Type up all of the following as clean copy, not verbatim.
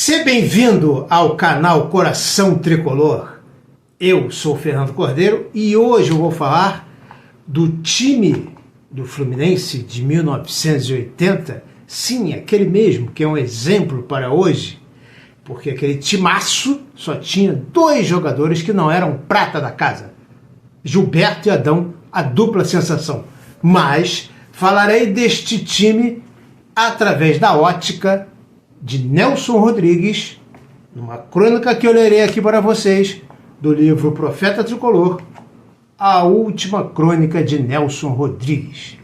Seja bem-vindo ao canal Coração Tricolor. Eu sou o Fernando Cordeiro e hoje eu vou falar do time do Fluminense de 1980. Sim, aquele mesmo que é um exemplo para hoje, porque aquele timaço só tinha dois jogadores que não eram prata da casa: Gilberto e Adão, a dupla sensação. Mas falarei deste time através da ótica de Nelson Rodrigues, numa crônica que eu lerei aqui para vocês, do livro Profeta Tricolor, a última crônica de Nelson Rodrigues.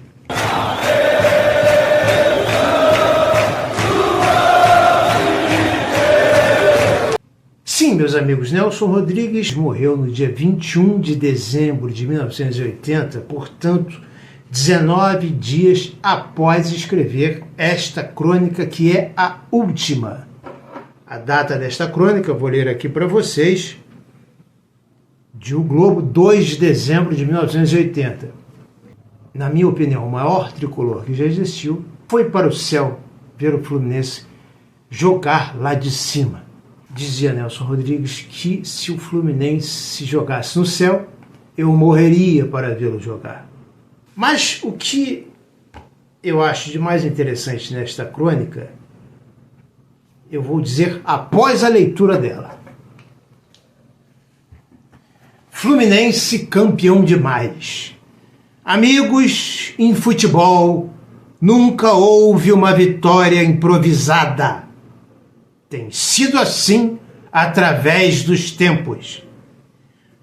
Sim, meus amigos, Nelson Rodrigues morreu no dia 21 de dezembro de 1980, portanto, 19 dias após escrever esta crônica, que é a última. A data desta crônica, eu vou ler aqui para vocês, de O Globo, 2 de dezembro de 1980. Na minha opinião, o maior tricolor que já existiu foi para o céu ver o Fluminense jogar lá de cima. Dizia Nelson Rodrigues que se o Fluminense jogasse no céu, eu morreria para vê-lo jogar. Mas o que eu acho de mais interessante nesta crônica, eu vou dizer após a leitura dela. Fluminense campeão demais. Amigos, em futebol nunca houve uma vitória improvisada. Tem sido assim através dos tempos.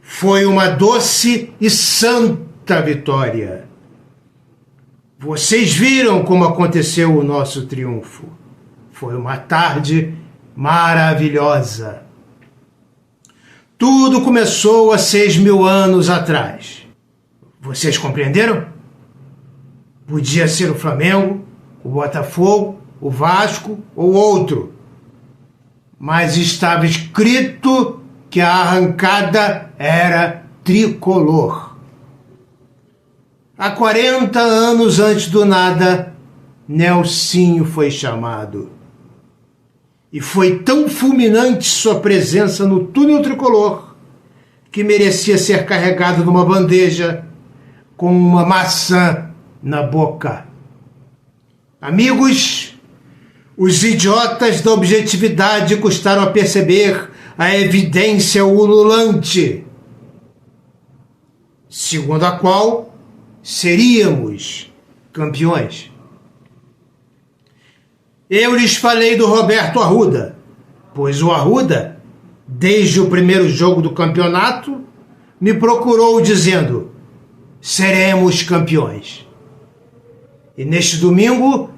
Foi uma doce e santa vitória. Vocês viram como aconteceu o nosso triunfo. Foi uma tarde maravilhosa. Tudo começou há 6.000 anos atrás. Vocês compreenderam? Podia ser o Flamengo, o Botafogo, o Vasco ou outro. Mas estava escrito que a arrancada era tricolor. Há 40 anos antes do nada, Nelsinho foi chamado. E foi tão fulminante sua presença no túnel tricolor que merecia ser carregado numa bandeja com uma maçã na boca. Amigos, os idiotas da objetividade custaram a perceber a evidência ululante, segundo a qual seríamos campeões. Eu lhes falei do Roberto Arruda, pois o Arruda, desde o primeiro jogo do campeonato, me procurou dizendo: seremos campeões. E neste domingo,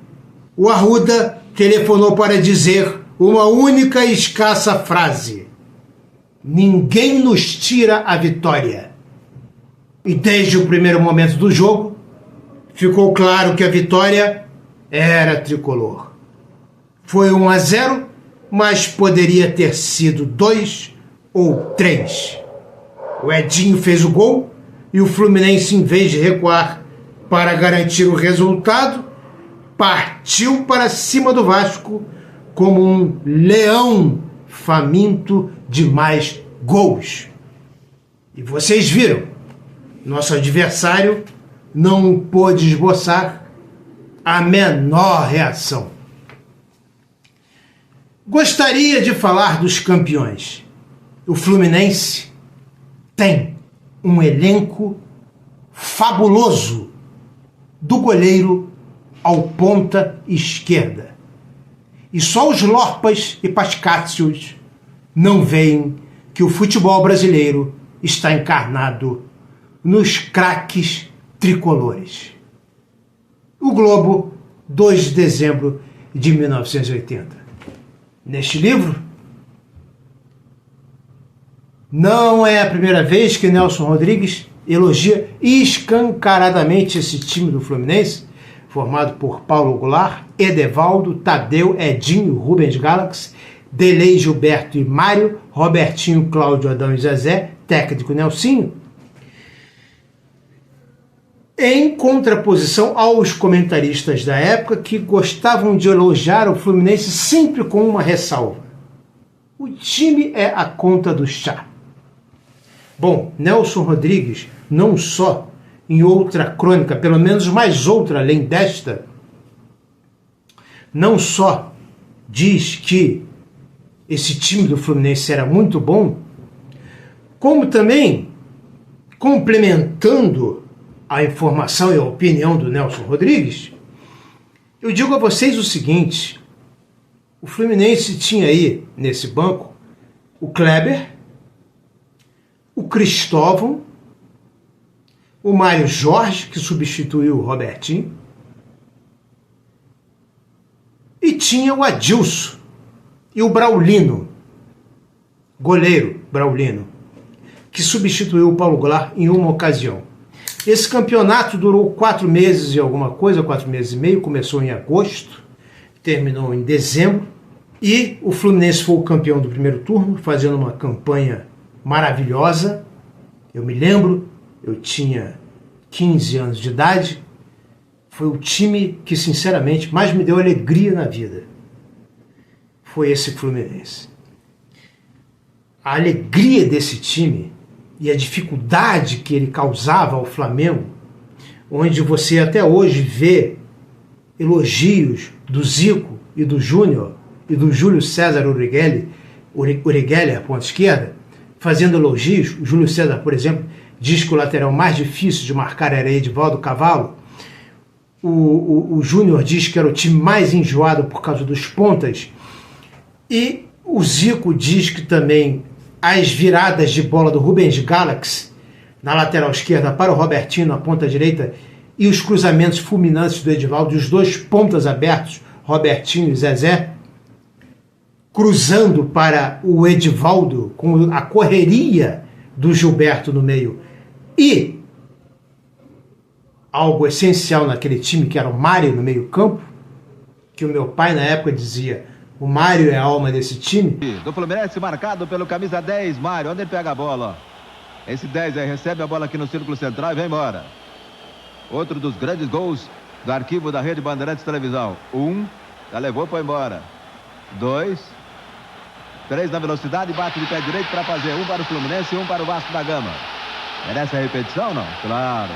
o Arruda telefonou para dizer uma única e escassa frase: ninguém nos tira a vitória. E desde o primeiro momento do jogo, ficou claro que a vitória era tricolor. Foi 1-0, mas poderia ter sido 2 ou 3. O Edinho fez o gol e o Fluminense, em vez de recuar para garantir o resultado, partiu para cima do Vasco como um leão faminto de mais gols. E vocês viram, nosso adversário não pôde esboçar a menor reação. Gostaria de falar dos campeões. O Fluminense tem um elenco fabuloso, do goleiro ao ponta esquerda. E só os Lorpas e Pascácios não veem que o futebol brasileiro está encarnado nos craques tricolores. O Globo, 2 de dezembro de 1980. Neste livro, não é a primeira vez que Nelson Rodrigues elogia escancaradamente esse time do Fluminense, formado por Paulo Goulart, Edevaldo, Tadeu, Edinho, Rubens Galaxy, Delei, Gilberto e Mário, Robertinho, Cláudio, Adão e Zezé, técnico Nelsinho, em contraposição aos comentaristas da época que gostavam de elogiar o Fluminense sempre com uma ressalva. O time é a conta do chá. Bom, Nelson Rodrigues, não só em outra crônica, pelo menos mais outra além desta, não só diz que esse time do Fluminense era muito bom, como também, complementando a informação e a opinião do Nelson Rodrigues, eu digo a vocês o seguinte: o Fluminense tinha aí, nesse banco, o Kleber, o Cristóvão, o Mário Jorge, que substituiu o Robertinho, e tinha o Adilson e o Braulino, goleiro Braulino, que substituiu o Paulo Goulart em uma ocasião. Esse campeonato durou 4 meses e alguma coisa, 4 meses e meio, começou em agosto, terminou em dezembro, e o Fluminense foi o campeão do primeiro turno, fazendo uma campanha maravilhosa. Eu me lembro, eu tinha 15 anos de idade, foi o time que sinceramente mais me deu alegria na vida. Foi esse Fluminense. A alegria desse time e a dificuldade que ele causava ao Flamengo, onde você até hoje vê elogios do Zico e do Júnior e do Júlio César Urigeller, ponta esquerda, fazendo elogios. O Júlio César, por exemplo, diz que o lateral mais difícil de marcar era Edivaldo Cavalo. O Júnior diz que era o time mais enjoado por causa dos pontas. E o Zico diz que também as viradas de bola do Rubens Galaxy na lateral esquerda para o Robertinho na ponta direita e os cruzamentos fulminantes do Edivaldo, os dois pontas abertos, Robertinho e Zezé, cruzando para o Edivaldo com a correria do Gilberto no meio. E algo essencial naquele time, que era o Mário no meio campo, que o meu pai na época dizia: o Mário é a alma desse time. Do Fluminense, marcado pelo camisa 10, Mário. Onde ele pega a bola? Esse 10 aí recebe a bola aqui no círculo central e vem embora. Outro dos grandes gols do arquivo da Rede Bandeirantes Televisão. 1, já levou, foi embora. 2, 3 na velocidade, bate de pé direito para fazer. 1 para o Fluminense e 1 para o Vasco da Gama. Merece a repetição, não? Claro.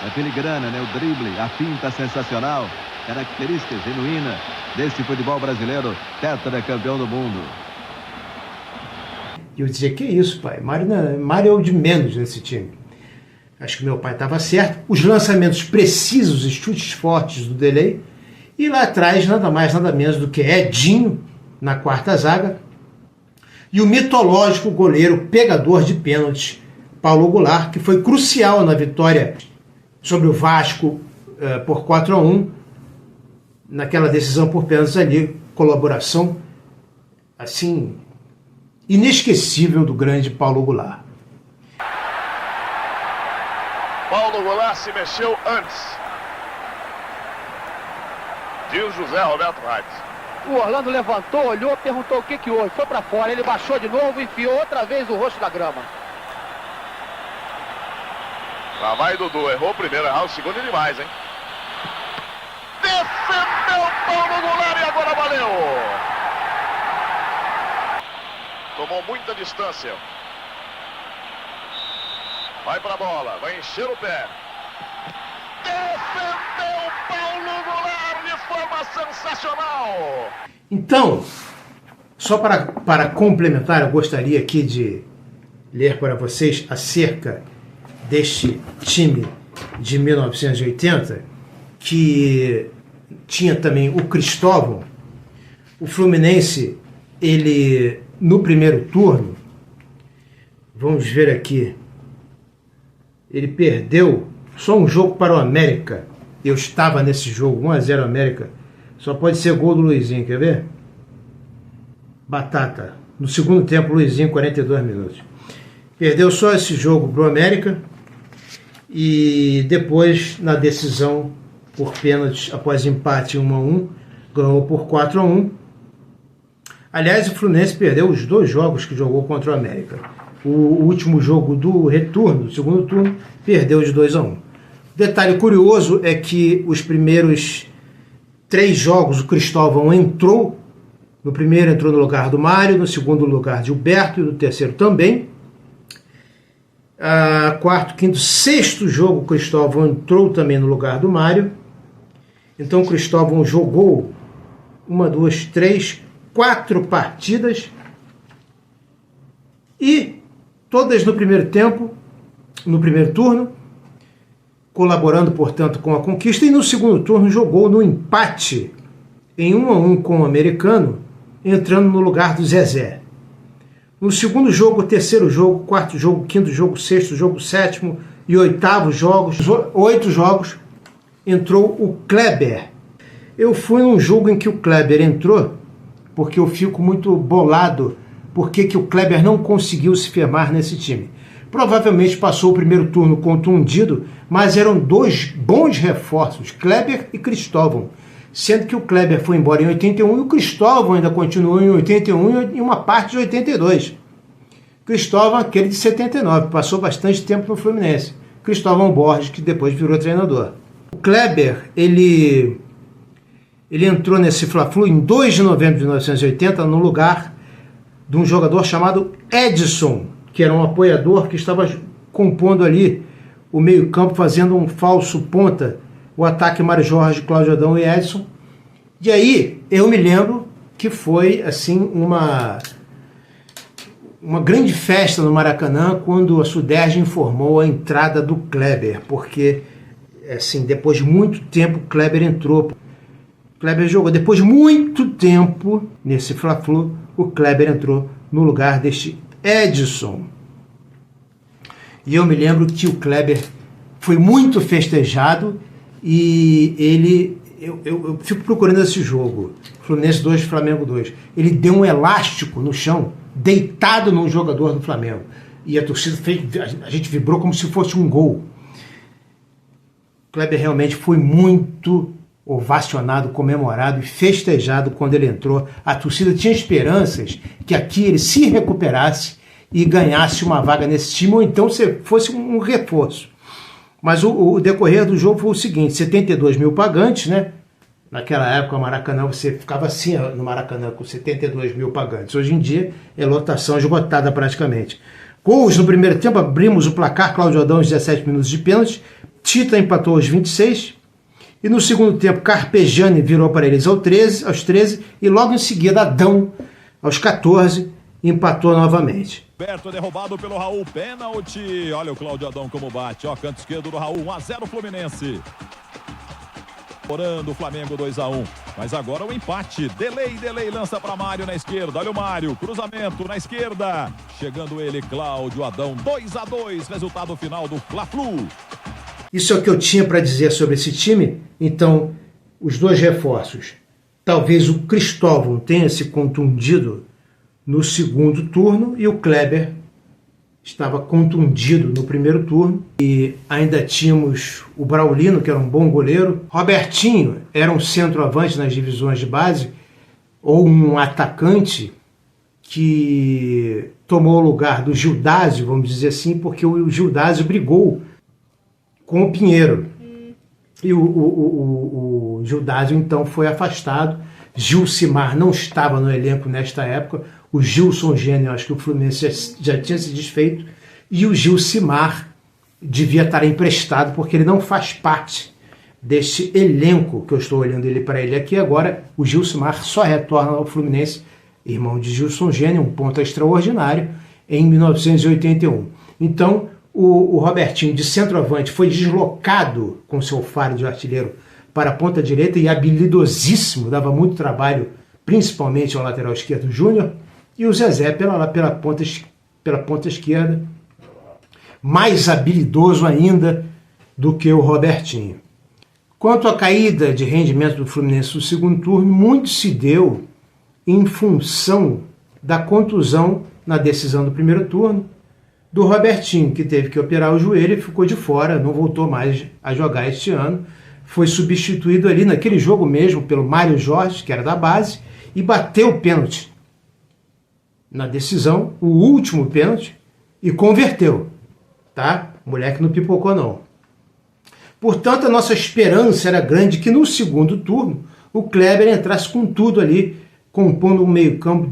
É filigrana, né? O drible, a finta sensacional. Característica genuína desse futebol brasileiro, tetracampeão do mundo. E eu dizia: que isso, pai? Mário é o de menos nesse time. Acho que meu pai estava certo. Os lançamentos precisos, chutes fortes do Delay. E lá atrás, nada mais, nada menos do que Edinho, na quarta zaga. E o mitológico goleiro pegador de pênaltis, Paulo Goulart, que foi crucial na vitória sobre o Vasco por 4-1, naquela decisão por pênaltis ali. Colaboração, assim, inesquecível do grande Paulo Goulart. Paulo Goulart se mexeu antes, diz José Roberto Reis. O Orlando levantou, olhou, perguntou o que houve, foi pra fora, ele baixou de novo e enfiou outra vez o rosto da grama. Lá vai Dudu, errou o primeiro, errou o segundo e demais, hein? Defendeu Paulo Goulart e agora valeu! Tomou muita distância. Vai pra bola, vai encher o pé. Defendeu Paulo Goulart de forma sensacional! Então, só para complementar, eu gostaria aqui de ler para vocês acerca deste time de 1980, que tinha também o Cristóvão. O Fluminense, ele no primeiro turno, vamos ver aqui, ele perdeu só um jogo para o América. Eu estava nesse jogo, 1-0 América. Só pode ser gol do Luizinho, quer ver? Batata. No segundo tempo, Luizinho, 42 minutos. Perdeu só esse jogo para o América. E depois, na decisão por pênaltis, após empate 1-1, ganhou por 4-1. Aliás, o Fluminense perdeu os 2 jogos que jogou contra o América. O último jogo do retorno, do segundo turno, perdeu de 2-1. Detalhe curioso é que os primeiros 3 jogos o Cristóvão entrou No primeiro entrou no lugar do Mário, no segundo lugar Gilberto e no terceiro também. Quarto, quinto, sexto jogo, o Cristóvão entrou também no lugar do Mário. Então o Cristóvão jogou 1, 2, 3, 4 partidas e todas no primeiro tempo, no primeiro turno, colaborando, portanto, com a conquista, e no segundo turno jogou no empate em 1-1 com o americano, entrando no lugar do Zezé. No segundo jogo, terceiro jogo, quarto jogo, quinto jogo, sexto jogo, sétimo e oitavo jogos, 8 jogos, entrou o Kleber. Eu fui num jogo em que o Kleber entrou, porque eu fico muito bolado porque que o Kleber não conseguiu se firmar nesse time. Provavelmente passou o primeiro turno contundido, mas eram 2 bons reforços, Kleber e Cristóvão, sendo que o Kleber foi embora em 81 e o Cristóvão ainda continuou em 81 e uma parte de 82. Cristóvão, aquele de 79, passou bastante tempo no Fluminense. Cristóvão Borges, que depois virou treinador. O Kleber, ele entrou nesse Fla-Flu em 2 de novembro de 1980 no lugar de um jogador chamado Edson, que era um apoiador que estava compondo ali o meio-campo, fazendo um falso ponta, o ataque Mário Jorge, Cláudio Adão e Edson. E aí eu me lembro que foi assim uma grande festa no Maracanã quando a Suderj informou a entrada do Kleber, porque assim, depois de muito tempo o Kleber entrou. O Kleber jogou depois de muito tempo nesse Fla-Flu, o Kleber entrou no lugar deste Edson. E eu me lembro que o Kleber foi muito festejado e eu fico procurando esse jogo, Fluminense 2, Flamengo 2. Ele deu um elástico no chão, deitado num jogador do Flamengo. E a torcida a gente vibrou como se fosse um gol. O Kleber realmente foi muito ovacionado, comemorado e festejado quando ele entrou. A torcida tinha esperanças que aqui ele se recuperasse e ganhasse uma vaga nesse time, ou então fosse um reforço. Mas o decorrer do jogo foi o seguinte: 72 mil pagantes, né? Naquela época, o Maracanã, você ficava assim no Maracanã, com 72 mil pagantes. Hoje em dia, é lotação esgotada praticamente. Gols no primeiro tempo, abrimos o placar, Cláudio Adão aos 17 minutos de pênalti, Tita empatou aos 26, e no segundo tempo, Carpegiani virou para eles aos 13, e logo em seguida, Adão, aos 14, empatou novamente. Berto derrubado pelo Raul, pênalti. Olha o Cláudio Adão como bate, ó, canto esquerdo do Raul, 1-0 Fluminense. Orando o Flamengo 2-1, mas agora o empate. Delay, lança para Mário na esquerda. Olha o Mário, cruzamento na esquerda. Chegando ele, Cláudio Adão, 2-2, resultado final do Fla-Flu. Isso é o que eu tinha para dizer sobre esse time. Então, os 2 reforços. Talvez o Cristóvão tenha se contundido no segundo turno e o Kleber estava contundido no primeiro turno. E ainda tínhamos o Braulino, que era um bom goleiro. Robertinho era um centroavante nas divisões de base, ou um atacante que tomou o lugar do Gildásio, vamos dizer assim, porque o Gildásio brigou com o Pinheiro. E o Gildásio, então, foi afastado. Gilcimar não estava no elenco nesta época. O Gilson Gênio, acho que o Fluminense já tinha se desfeito. E o Gilcimar devia estar emprestado, porque ele não faz parte deste elenco que eu estou olhando para ele aqui agora. O Gilcimar só retorna ao Fluminense, irmão de Gilson Gênio, um ponta extraordinário, em 1981. Então, o Robertinho, de centroavante, foi deslocado com seu faro de artilheiro para a ponta direita e habilidosíssimo, dava muito trabalho, principalmente ao lateral esquerdo Júnior, e o Zezé pela ponta esquerda, mais habilidoso ainda do que o Robertinho. Quanto à caída de rendimento do Fluminense no segundo turno, muito se deu em função da contusão na decisão do primeiro turno do Robertinho, que teve que operar o joelho e ficou de fora, não voltou mais a jogar este ano. Foi substituído ali naquele jogo mesmo pelo Mário Jorge, que era da base, e bateu o pênalti na decisão, o último pênalti, e converteu, tá? O moleque não pipocou não. Portanto, a nossa esperança era grande que no segundo turno o Kleber entrasse com tudo ali compondo um meio-campo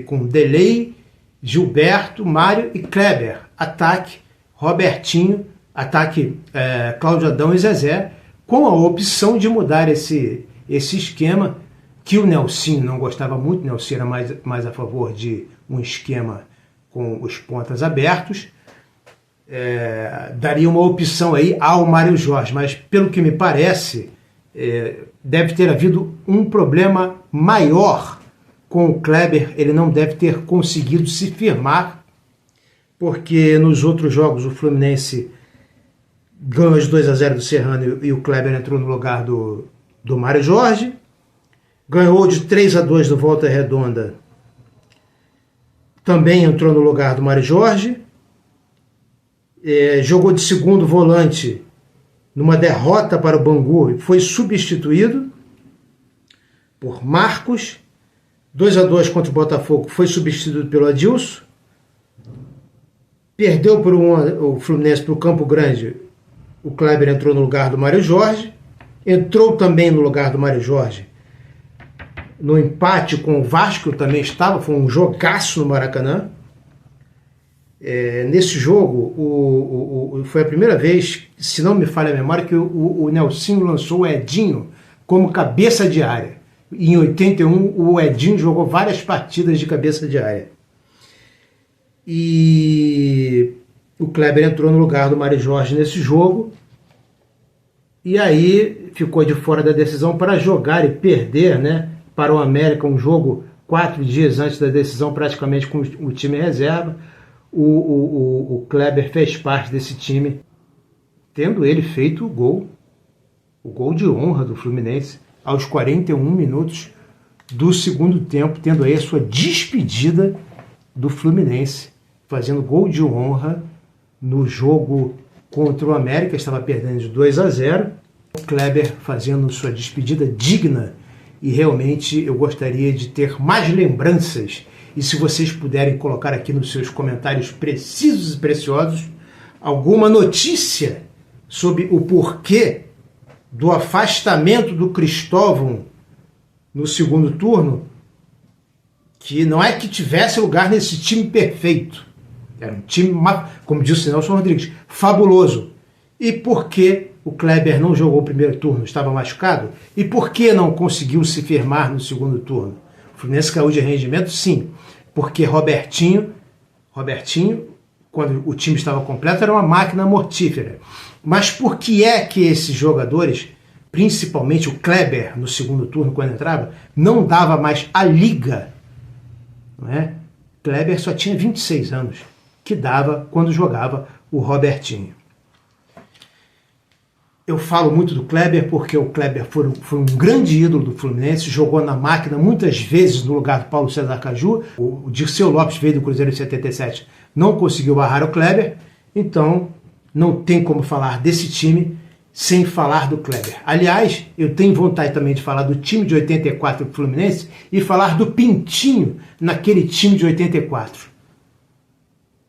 com Delay, Gilberto, Mário e Kleber. Ataque Robertinho, ataque Cláudio Adão e Zezé, com a opção de mudar esse esquema, que o Nelsinho não gostava muito. O Nelsinho era mais a favor de um esquema com os pontas abertos. Daria uma opção aí ao Mário Jorge, mas pelo que me parece, deve ter havido um problema maior com o Kleber. Ele não deve ter conseguido se firmar, porque nos outros jogos o Fluminense ganhou de 2-0 do Serrano e o Kleber entrou no lugar do Mário Jorge. Ganhou de 3-2 do Volta Redonda, também entrou no lugar do Mário Jorge. Jogou de segundo volante numa derrota para o Bangu e foi substituído por Marcos. 2-2 contra o Botafogo, foi substituído pelo Adilson. Perdeu o Fluminense para o Campo Grande. O Kleber entrou no lugar do Mário Jorge. Entrou também no lugar do Mário Jorge no empate com o Vasco, também estava. Foi um jogaço no Maracanã. Nesse jogo, foi a primeira vez, se não me falha a memória, que o Nelsinho lançou o Edinho como cabeça de área. Em 81, o Edinho jogou várias partidas de cabeça de área. E o Kleber entrou no lugar do Mário Jorge nesse jogo. E aí ficou de fora da decisão para jogar e perder, né, para o América, um jogo 4 dias antes da decisão, praticamente com o time reserva. O Kleber fez parte desse time, tendo ele feito o gol de honra do Fluminense aos 41 minutos do segundo tempo, tendo aí a sua despedida do Fluminense, fazendo gol de honra no jogo contra o América. Estava perdendo de 2-0. O Kleber fazendo sua despedida digna, e realmente eu gostaria de ter mais lembranças. E se vocês puderem colocar aqui nos seus comentários precisos e preciosos alguma notícia sobre o porquê do afastamento do Cristóvão no segundo turno, que não é que tivesse lugar nesse time perfeito. Era um time, como disse o Nelson Rodrigues, fabuloso. E por que o Kleber não jogou o primeiro turno? Estava machucado? E por que não conseguiu se firmar no segundo turno? O Fluminense caiu de rendimento? Sim, porque Robertinho, quando o time estava completo, era uma máquina mortífera. Mas por que é que esses jogadores, principalmente o Kleber no segundo turno, quando entrava, não dava mais a liga? Não é? Kleber só tinha 26 anos, que dava quando jogava o Robertinho. Eu falo muito do Kleber porque o Kleber foi um grande ídolo do Fluminense, jogou na máquina muitas vezes no lugar do Paulo César Caju. O Dirceu Lopes veio do Cruzeiro em 77, não conseguiu barrar o Kleber, então não tem como falar desse time sem falar do Kleber. Aliás, eu tenho vontade também de falar do time de 84 do Fluminense e falar do Pintinho naquele time de 84.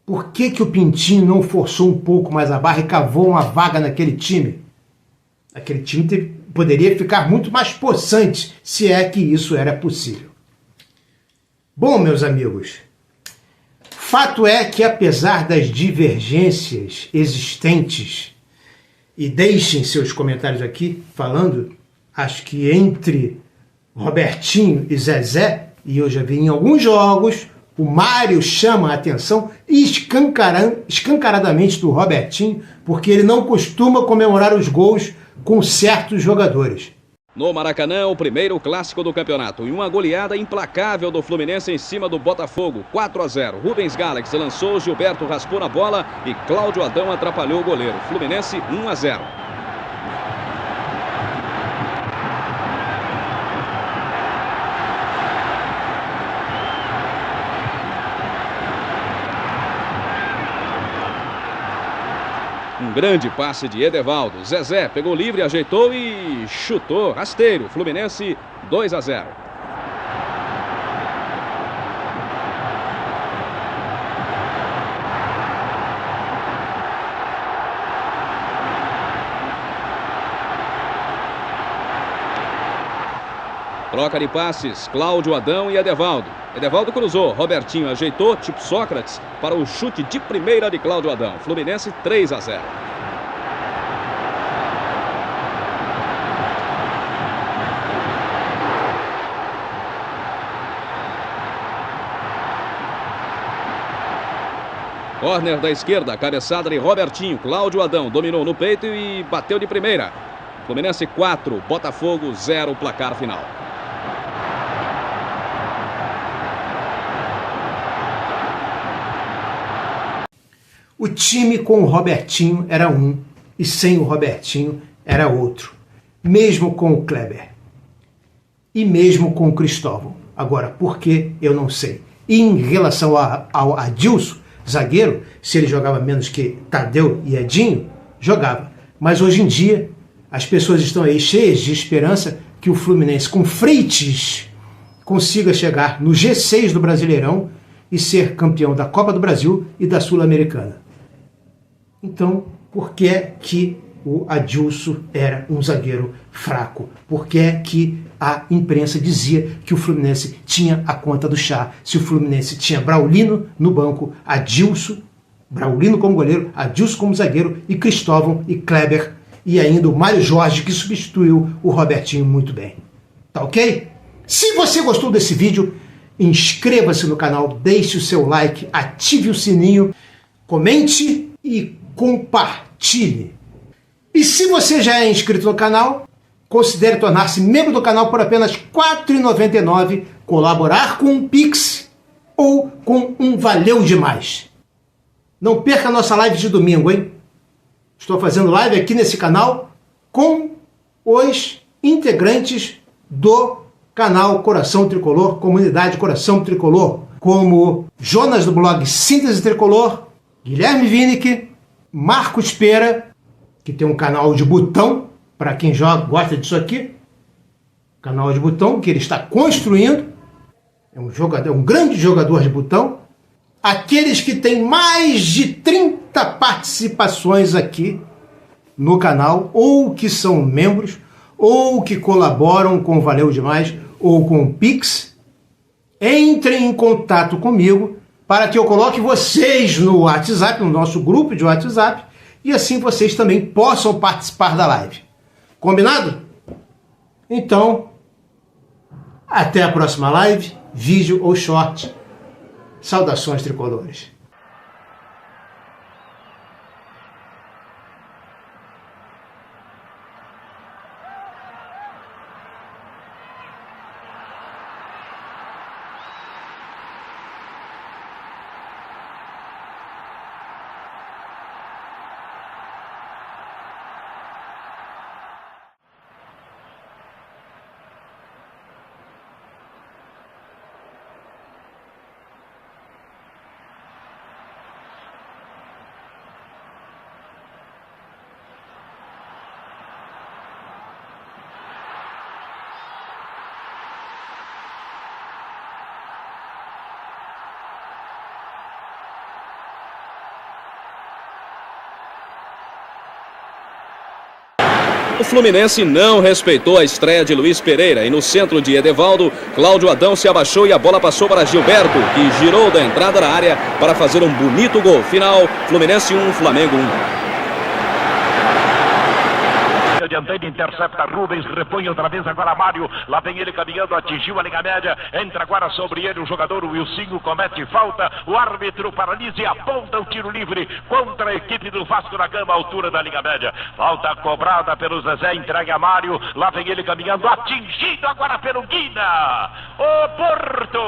Por que o Pintinho não forçou um pouco mais a barra e cavou uma vaga naquele time? Aquele time poderia ficar muito mais possante, se é que isso era possível. Bom, meus amigos, fato é que apesar das divergências existentes, e deixem seus comentários aqui falando, acho que entre Robertinho e Zezé, e eu já vi em alguns jogos, o Mário chama a atenção escancaradamente do Robertinho, porque ele não costuma comemorar os gols com certos jogadores. No Maracanã, o primeiro clássico do campeonato e uma goleada implacável do Fluminense em cima do Botafogo, 4-0. Rubens Galaxy lançou, Gilberto raspou na bola e Cláudio Adão atrapalhou o goleiro. Fluminense 1-0. Um grande passe de Edevaldo. Zezé pegou livre, ajeitou e chutou rasteiro. Fluminense 2-0. Troca de passes, Cláudio Adão e Edevaldo. Edevaldo cruzou, Robertinho ajeitou, tipo Sócrates, para o chute de primeira de Cláudio Adão. Fluminense 3-0. Corner da esquerda, cabeçada de Robertinho. Cláudio Adão dominou no peito e bateu de primeira. Fluminense 4, Botafogo 0, placar final. O time com o Robertinho era um e sem o Robertinho era outro. Mesmo com o Kleber. E mesmo com o Cristóvão. Agora, por que eu não sei. E em relação ao Adilson, zagueiro, se ele jogava menos que Tadeu e Edinho, jogava. Mas hoje em dia, as pessoas estão aí cheias de esperança que o Fluminense, com Freitas, consiga chegar no G6 do Brasileirão e ser campeão da Copa do Brasil e da Sul-Americana. Então, por que que o Adilson era um zagueiro fraco? Por que que a imprensa dizia que o Fluminense tinha a conta do chá? Se o Fluminense tinha Braulino no banco, Adilson, Braulino como goleiro, Adilson como zagueiro e Cristóvão e Kleber e ainda o Mário Jorge, que substituiu o Robertinho muito bem. Tá ok? Se você gostou desse vídeo, inscreva-se no canal, deixe o seu like, ative o sininho, comente e compartilhe. E se você já é inscrito no canal, considere tornar-se membro do canal por apenas R$ 4,99, colaborar com um Pix ou com um Valeu Demais. Não perca a nossa live de domingo, hein? Estou fazendo live aqui nesse canal com os integrantes do canal Coração Tricolor, Comunidade Coração Tricolor, como Jonas do blog Síntese Tricolor, Guilherme Winick, Marcos Pera, que tem um canal de botão, para quem gosta disso aqui, canal de botão que ele está construindo, é um grande jogador de botão, aqueles que têm mais de 30 participações aqui no canal, ou que são membros, ou que colaboram com o Valeu Demais, ou com o Pix, entrem em contato comigo para que eu coloque vocês no WhatsApp, no nosso grupo de WhatsApp, e assim vocês também possam participar da live. Combinado? Então, até a próxima live, vídeo ou short. Saudações tricolores. O Fluminense não respeitou a estreia de Luiz Pereira e no centro de Edevaldo, Cláudio Adão se abaixou e a bola passou para Gilberto, que girou da entrada da área para fazer um bonito gol. Final, Fluminense 1, Flamengo 1. Adiantando, intercepta Rubens, repõe outra vez agora Mário, lá vem ele caminhando, atingiu a linha média, entra agora sobre ele o jogador Wilsinho, comete falta, o árbitro paralisa e aponta o tiro livre contra a equipe do Vasco da Gama, altura da linha média, falta cobrada pelo Zezé, entrega a Mário, lá vem ele caminhando, atingido agora pelo Guina, o Porto.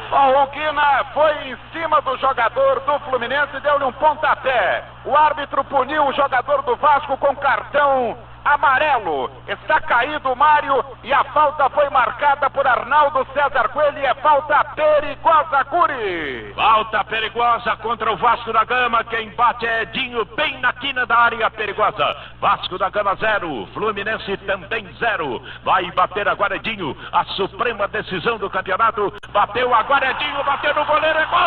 Bom, o Guina foi em cima do jogador do Fluminense e deu-lhe um pontapé, o árbitro puniu o jogador do Vasco com cartão amarelo. Está caído o Mário e a falta foi marcada por Arnaldo César Coelho e é falta perigosa, Curi. Falta perigosa contra o Vasco da Gama. Quem bate é Edinho, bem na quina da área perigosa. Vasco da Gama 0, Fluminense também 0. Vai bater agora Edinho, a suprema decisão do campeonato. Bateu agora Edinho, bateu no goleiro, é gol!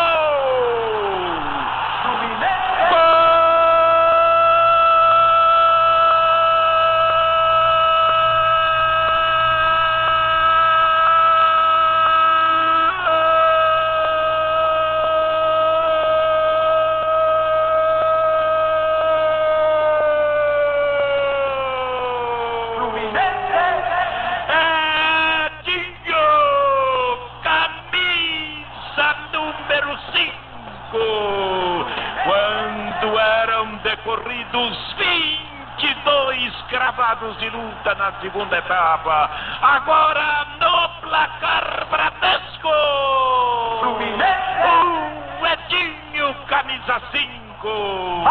Fluminense! Gol! lados de luta na segunda etapa. Agora no placar Bradesco. Edinho, camisa 5.